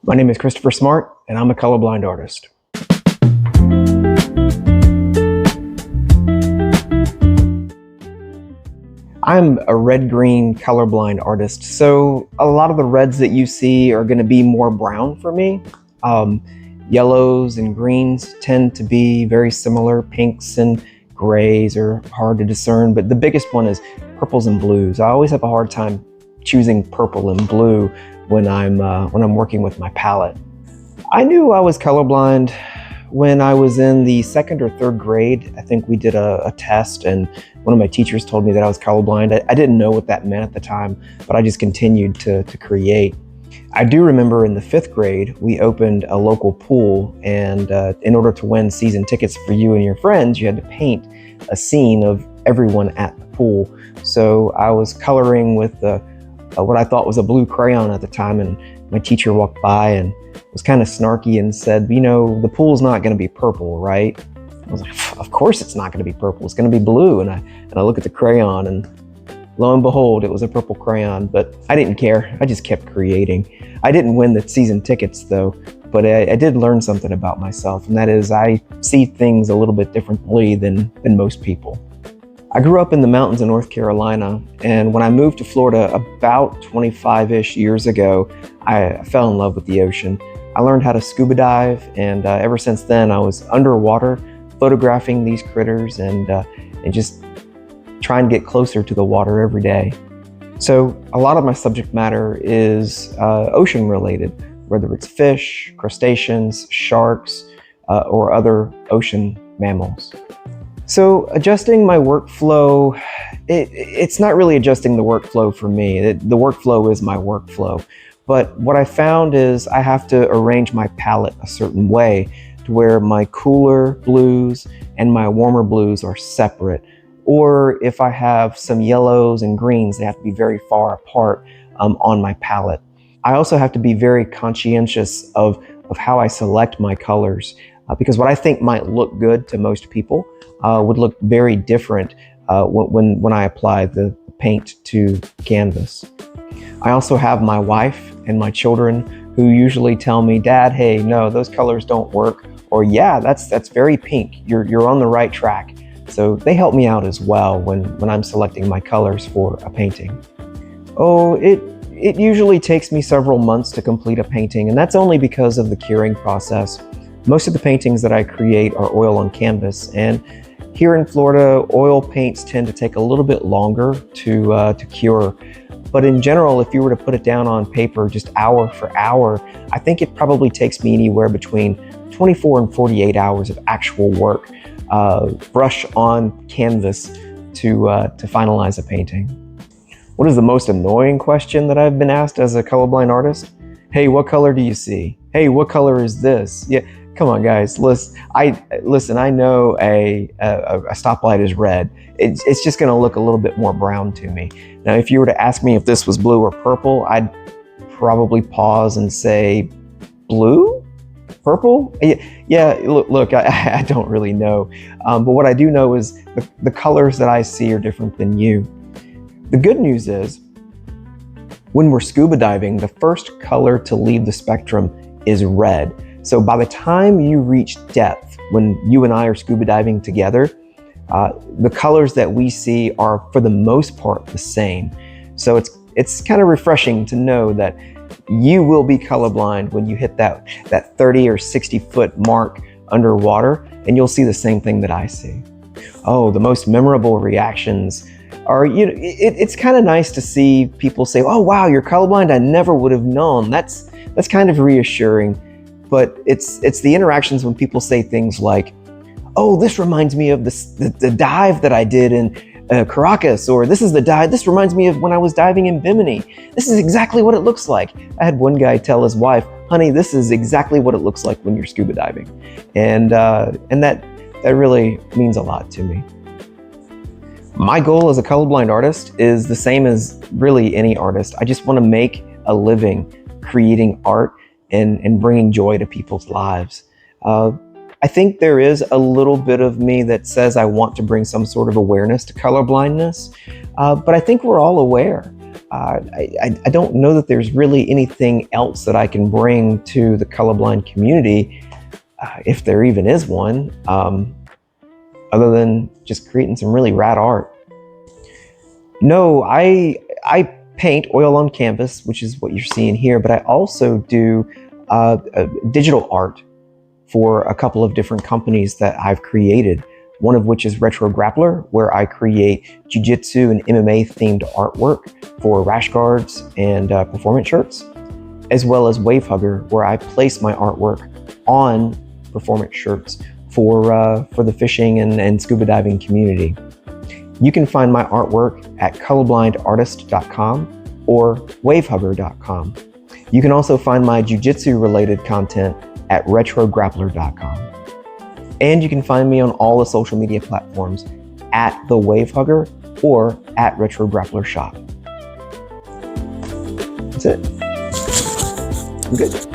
My name is Christopher Smart, and I'm a colorblind artist. I'm a red-green colorblind artist, so a lot of the reds that you see are going to be more brown for me. Yellows and greens tend to be very similar. Pinks and grays are hard to discern, but the biggest one is purples and blues. I always have a hard time choosing purple and blue when I'm working with my palette. I knew I was colorblind when I was in the 2nd or 3rd grade. I think we did a test and one of my teachers told me that I was colorblind. I didn't know what that meant at the time, but I just continued to create. I do remember in the 5th grade, we opened a local pool, and in order to win season tickets for you and your friends, you had to paint a scene of everyone at the pool. So I was coloring with what I thought was a blue crayon at the time, and my teacher walked by and was kind of snarky and said, you know, the pool's not going to be purple, right? I was like, of course it's not going to be purple, it's going to be blue. And I look at the crayon, and lo and behold, it was a purple crayon. But I didn't care, I just kept creating. I didn't win the season tickets though, but I did learn something about myself, and that is I see things a little bit differently than most people. I grew up in the mountains of North Carolina, and when I moved to Florida about 25-ish years ago, I fell in love with the ocean. I learned how to scuba dive, and ever since then I was underwater photographing these critters and just trying to get closer to the water every day. So a lot of my subject matter is ocean related, whether it's fish, crustaceans, sharks, or other ocean mammals. So adjusting my workflow, it's not really adjusting the workflow for me. The workflow is my workflow. But what I found is I have to arrange my palette a certain way to where my cooler blues and my warmer blues are separate. Or if I have some yellows and greens, they have to be very far apart on my palette. I also have to be very conscientious of how I select my colors. Because what I think might look good to most people would look very different when I apply the paint to canvas. I also have my wife and my children who usually tell me, Dad, hey, no, those colors don't work. Or yeah, that's very pink. You're on the right track. So they help me out as well when I'm selecting my colors for a painting. Oh, it usually takes me several months to complete a painting, and that's only because of the curing process. Most of the paintings that I create are oil on canvas, and here in Florida, oil paints tend to take a little bit longer to cure. But in general, if you were to put it down on paper just hour for hour, I think it probably takes me anywhere between 24 and 48 hours of actual work, brush on canvas to finalize a painting. What is the most annoying question that I've been asked as a colorblind artist? Hey, what color do you see? Hey, what color is this? Yeah. Come on, guys. Listen, I know a stoplight is red. It's just going to look a little bit more brown to me. Now, if you were to ask me if this was blue or purple, I'd probably pause and say, blue? Purple? Yeah, look, I don't really know. But what I do know is the colors that I see are different than you. The good news is, when we're scuba diving, the first color to leave the spectrum is red. So by the time you reach depth, when you and I are scuba diving together, the colors that we see are for the most part the same. So it's kind of refreshing to know that you will be colorblind when you hit that 30 or 60 foot mark underwater, and you'll see the same thing that I see. Oh, the most memorable reactions are, you know, it's kind of nice to see people say, oh wow, you're colorblind, I never would have known. That's kind of reassuring. But it's the interactions when people say things like, oh, this reminds me of the dive that I did in Caracas, or this reminds me of when I was diving in Bimini. This is exactly what it looks like. I had one guy tell his wife, honey, this is exactly what it looks like when you're scuba diving. And that really means a lot to me. My goal as a colorblind artist is the same as really any artist. I just want to make a living creating art and bringing joy to people's lives. I think there is a little bit of me that says I want to bring some sort of awareness to colorblindness, but I think we're all aware. I don't know that there's really anything else that I can bring to the colorblind community, if there even is one, other than just creating some really rad art. No, I paint oil on canvas, which is what you're seeing here, but I also do digital art for a couple of different companies that I've created. One of which is Retro Grappler, where I create jiu-jitsu and MMA themed artwork for rash guards and performance shirts, as well as Wave Hugger, where I place my artwork on performance shirts for the fishing and scuba diving community. You can find my artwork at colorblindartist.com or wavehugger.com. You can also find my jiu-jitsu related content at retrograppler.com. And you can find me on all the social media platforms at The Wave Hugger or at Retro Grappler Shop. That's it. I'm good.